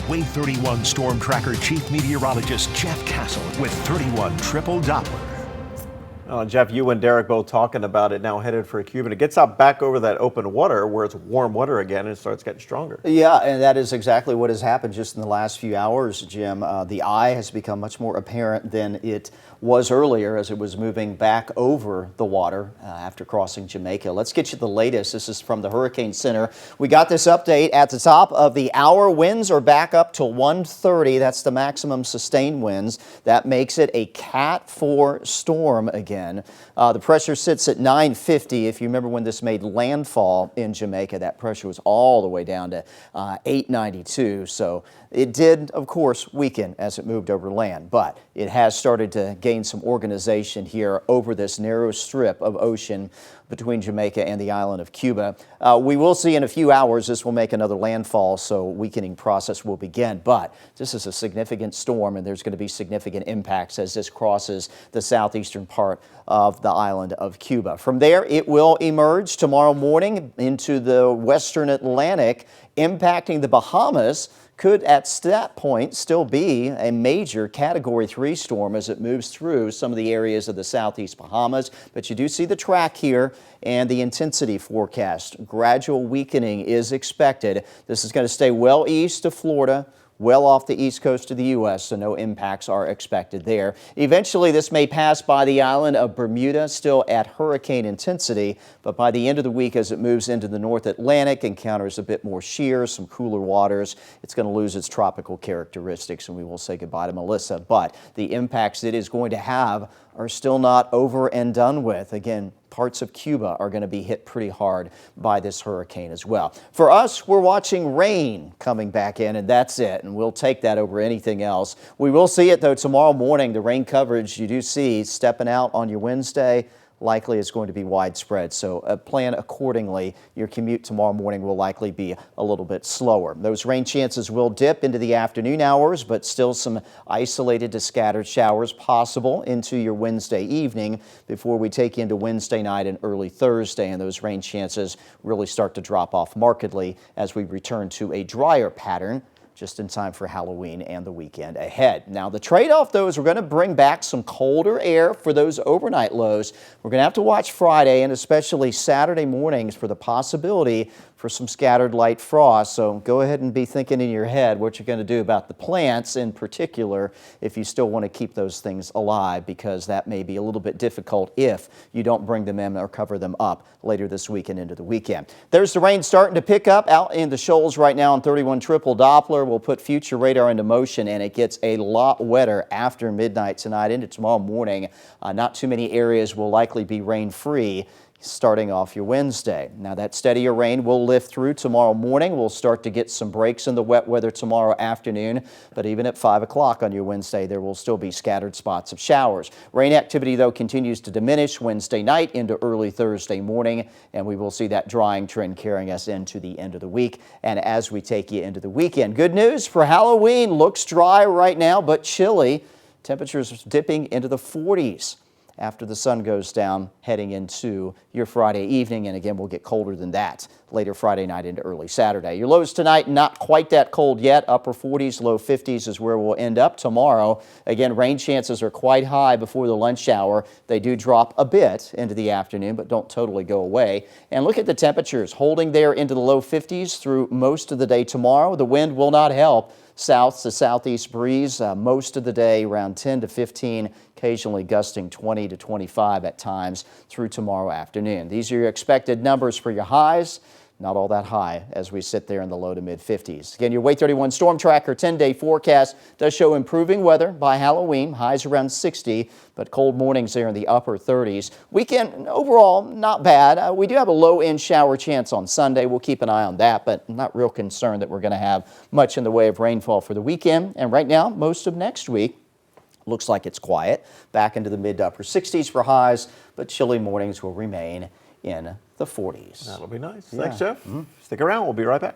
Wave 31 Storm Tracker Chief Meteorologist Jeff Castle with 31 Triple Doppler. Jeff, you and Derek both talking about it now headed for Cuba. It gets out back over that open water where it's warm water again and it starts getting stronger. Yeah, and that is exactly what has happened just in the last few hours, Jim. The eye has become much more apparent than it was earlier as it was moving back over the water after crossing Jamaica. Let's get you the latest. This is from the Hurricane Center. We got this update at the top of the hour. Winds are back up to 130. That's the maximum sustained winds. That makes it a Cat 4 storm again. The pressure sits at 950. If you remember when this made landfall in Jamaica, that pressure was all the way down to 892. So it did, of course, weaken as it moved over land, but it has started to gain some organization here over this narrow strip of ocean between Jamaica and the island of Cuba. We will see in a few hours this will make another landfall, so weakening process will begin. But this is a significant storm, and there's going to be significant impacts as this crosses the southeastern part of the island of Cuba. From there, it will emerge tomorrow morning into the western Atlantic, impacting the Bahamas. Could at that point still be a major Category 3 storm as it moves through some of the areas of the southeast Bahamas. But you do see the track here and the intensity forecast. Gradual weakening is expected. This is going to stay well east of Florida, well off the east coast of the U.S., so no impacts are expected there. Eventually, this may pass by the island of Bermuda, still at hurricane intensity, but by the end of the week, as it moves into the North Atlantic, encounters a bit more shear, some cooler waters, it's going to lose its tropical characteristics, and we will say goodbye to Melissa. But the impacts it is going to have are still not over and done with. Again, parts of Cuba are going to be hit pretty hard by this hurricane as well. For us, we're watching rain coming back in, and that's it, and we'll take that over anything else. We will see it, though, tomorrow morning. The rain coverage you do see stepping out on your Wednesday likely is going to be widespread, so plan accordingly. Your commute tomorrow morning will likely be a little bit slower. Those rain chances will dip into the afternoon hours, but still some isolated to scattered showers possible into your Wednesday evening before we take you into Wednesday night and early Thursday, and those rain chances really start to drop off markedly as we return to a drier pattern just in time for Halloween and the weekend ahead. Now, the trade-off, though, is we're going to bring back some colder air for those overnight lows. We're going to have to watch Friday and especially Saturday mornings for the possibility for some scattered light frost. So go ahead and be thinking in your head what you're going to do about the plants in particular if you still want to keep those things alive, because that may be a little bit difficult if you don't bring them in or cover them up later this week and into the weekend. There's the rain starting to pick up out in the shoals right now on 31 Triple Doppler. We'll put future radar into motion, and it gets a lot wetter after midnight tonight into tomorrow morning. Not too many areas will likely be rain-free starting off your Wednesday. Now, that steadier rain will lift through tomorrow morning. We'll start to get some breaks in the wet weather tomorrow afternoon, but even at 5 o'clock on your Wednesday, there will still be scattered spots of showers. Rain activity, though, continues to diminish Wednesday night into early Thursday morning, and we will see that drying trend carrying us into the end of the week and as we take you into the weekend. Good news for Halloween. Looks dry right now, but chilly. Temperatures dipping into the 40s. After the sun goes down heading into your Friday evening, and again, we'll get colder than that later Friday night into early Saturday. Your lows tonight, not quite that cold yet. Upper 40s, low 50s is where we'll end up tomorrow. Again, rain chances are quite high before the lunch hour. They do drop a bit into the afternoon, but don't totally go away. And look at the temperatures holding there into the low 50s through most of the day tomorrow. The wind will not help. South to southeast breeze most of the day, around 10 to 15, occasionally gusting 20 to 25 at times through tomorrow afternoon. These are your expected numbers for your highs. Not all that high as we sit there in the low to mid 50s. Again, your Wave 31 Storm Tracker 10-day forecast does show improving weather by Halloween. Highs around 60, but cold mornings there in the upper 30s. Weekend overall, not bad. We do have a low-end shower chance on Sunday. We'll keep an eye on that, but I'm not real concerned that we're going to have much in the way of rainfall for the weekend. And right now, most of next week, looks like it's quiet. Back into the mid to upper 60s for highs, but chilly mornings will remain in the 40s. That'll be nice. Yeah. Thanks, Jeff. Stick around. We'll be right back.